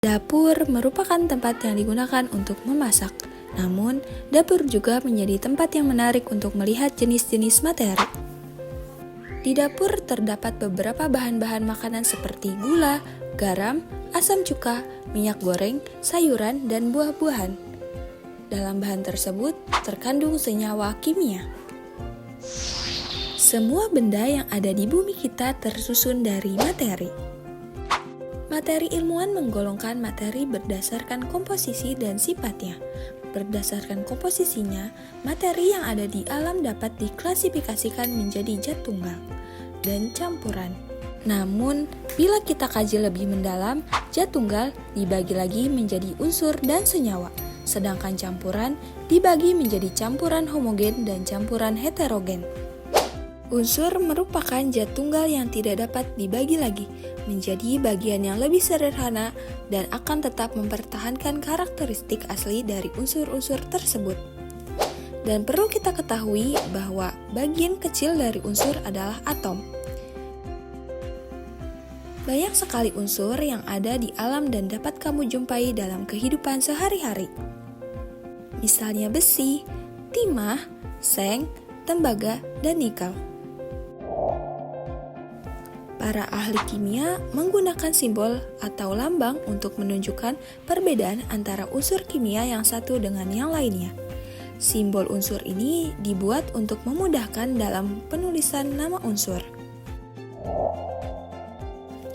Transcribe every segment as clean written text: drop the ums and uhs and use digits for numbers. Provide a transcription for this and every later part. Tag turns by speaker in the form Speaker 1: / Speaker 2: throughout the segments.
Speaker 1: Dapur merupakan tempat yang digunakan untuk memasak. Namun, dapur juga menjadi tempat yang menarik untuk melihat jenis-jenis materi. Di dapur terdapat beberapa bahan-bahan makanan seperti gula, garam, asam cuka, minyak goreng, sayuran, dan buah-buahan. Dalam bahan tersebut terkandung senyawa kimia. Semua benda yang ada di bumi kita tersusun dari materi. Materi ilmuwan menggolongkan materi berdasarkan komposisi dan sifatnya. Berdasarkan komposisinya, materi yang ada di alam dapat diklasifikasikan menjadi zat tunggal dan campuran. Namun, bila kita kaji lebih mendalam, zat tunggal dibagi lagi menjadi unsur dan senyawa, sedangkan campuran dibagi menjadi campuran homogen dan campuran heterogen. Unsur merupakan zat tunggal yang tidak dapat dibagi lagi menjadi bagian yang lebih sederhana dan akan tetap mempertahankan karakteristik asli dari unsur-unsur tersebut. Dan perlu kita ketahui bahwa bagian kecil dari unsur adalah atom. Banyak sekali unsur yang ada di alam dan dapat kamu jumpai dalam kehidupan sehari-hari. Misalnya besi, timah, seng, tembaga, dan nikel. Para ahli kimia menggunakan simbol atau lambang untuk menunjukkan perbedaan antara unsur kimia yang satu dengan yang lainnya. Simbol unsur ini dibuat untuk memudahkan dalam penulisan nama unsur.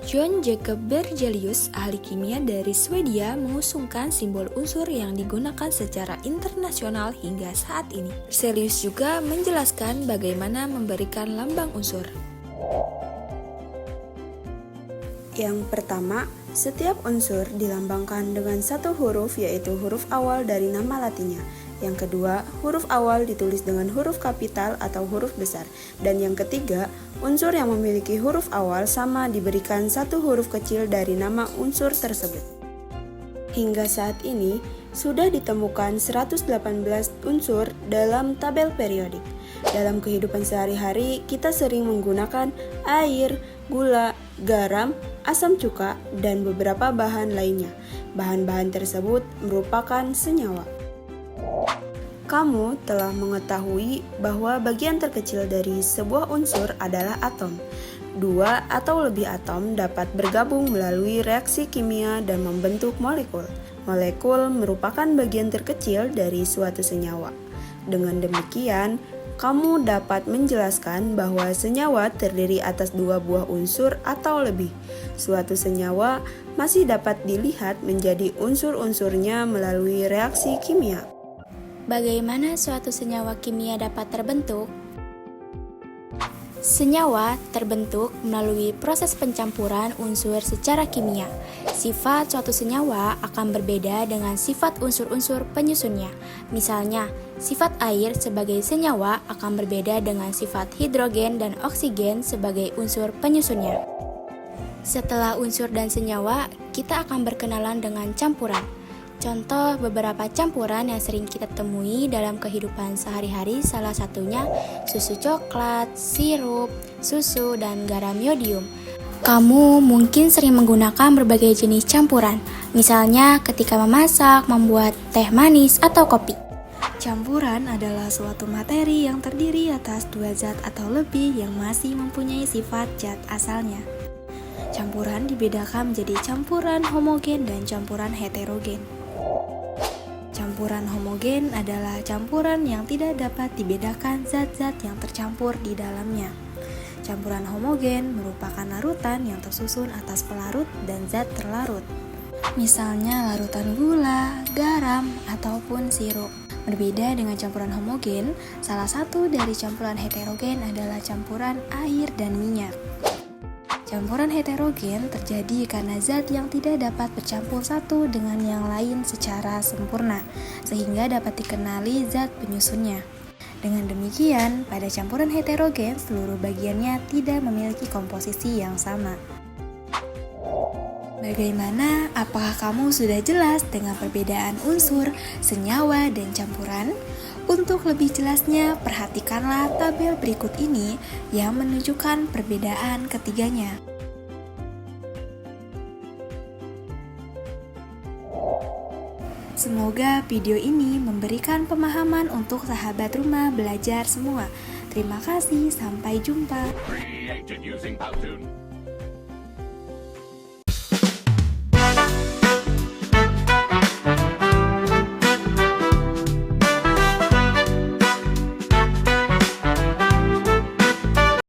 Speaker 1: John Jacob Berzelius, ahli kimia dari Swedia, mengusungkan simbol unsur yang digunakan secara internasional hingga saat ini. Berzelius juga menjelaskan bagaimana memberikan lambang unsur.
Speaker 2: Yang pertama, setiap unsur dilambangkan dengan satu huruf, yaitu huruf awal dari nama latinnya. Yang kedua, huruf awal ditulis dengan huruf kapital atau huruf besar. Dan yang ketiga, unsur yang memiliki huruf awal sama diberikan satu huruf kecil dari nama unsur tersebut. Hingga saat ini, sudah ditemukan 118 unsur dalam tabel periodik. Dalam kehidupan sehari-hari, kita sering menggunakan air, gula, garam, asam cuka, dan beberapa bahan lainnya. Bahan-bahan tersebut merupakan senyawa. Kamu telah mengetahui bahwa bagian terkecil dari sebuah unsur adalah atom. Dua atau lebih atom dapat bergabung melalui reaksi kimia dan membentuk molekul. Molekul merupakan bagian terkecil dari suatu senyawa. Dengan demikian, kamu dapat menjelaskan bahwa senyawa terdiri atas dua buah unsur atau lebih. Suatu senyawa masih dapat dilihat menjadi unsur-unsurnya melalui reaksi kimia.
Speaker 3: Bagaimana suatu senyawa kimia dapat terbentuk? Senyawa terbentuk melalui proses pencampuran unsur secara kimia. Sifat suatu senyawa akan berbeda dengan sifat unsur-unsur penyusunnya. Misalnya, sifat air sebagai senyawa akan berbeda dengan sifat hidrogen dan oksigen sebagai unsur penyusunnya. Setelah unsur dan senyawa, kita akan berkenalan dengan campuran. Contoh beberapa campuran yang sering kita temui dalam kehidupan sehari-hari, salah satunya susu coklat, sirup, susu, dan garam yodium. Kamu mungkin sering menggunakan berbagai jenis campuran, misalnya ketika memasak, membuat teh manis, atau kopi.
Speaker 1: Campuran adalah suatu materi yang terdiri atas dua zat atau lebih yang masih mempunyai sifat zat asalnya. Campuran dibedakan menjadi campuran homogen dan campuran heterogen. Campuran homogen adalah campuran yang tidak dapat dibedakan zat-zat yang tercampur di dalamnya. Campuran homogen merupakan larutan yang tersusun atas pelarut dan zat terlarut. Misalnya larutan gula, garam, ataupun sirup. Berbeda dengan campuran homogen, salah satu dari campuran heterogen adalah campuran air dan minyak. Campuran heterogen terjadi karena zat yang tidak dapat bercampur satu dengan yang lain secara sempurna, sehingga dapat dikenali zat penyusunnya. Dengan demikian, pada campuran heterogen, seluruh bagiannya tidak memiliki komposisi yang sama. Bagaimana? Apakah kamu sudah jelas dengan perbedaan unsur, senyawa, dan campuran? Untuk lebih jelasnya, perhatikanlah tabel berikut ini yang menunjukkan perbedaan ketiganya. Semoga video ini memberikan pemahaman untuk sahabat rumah belajar semua. Terima kasih, sampai jumpa.
Speaker 4: Created using Powtoon.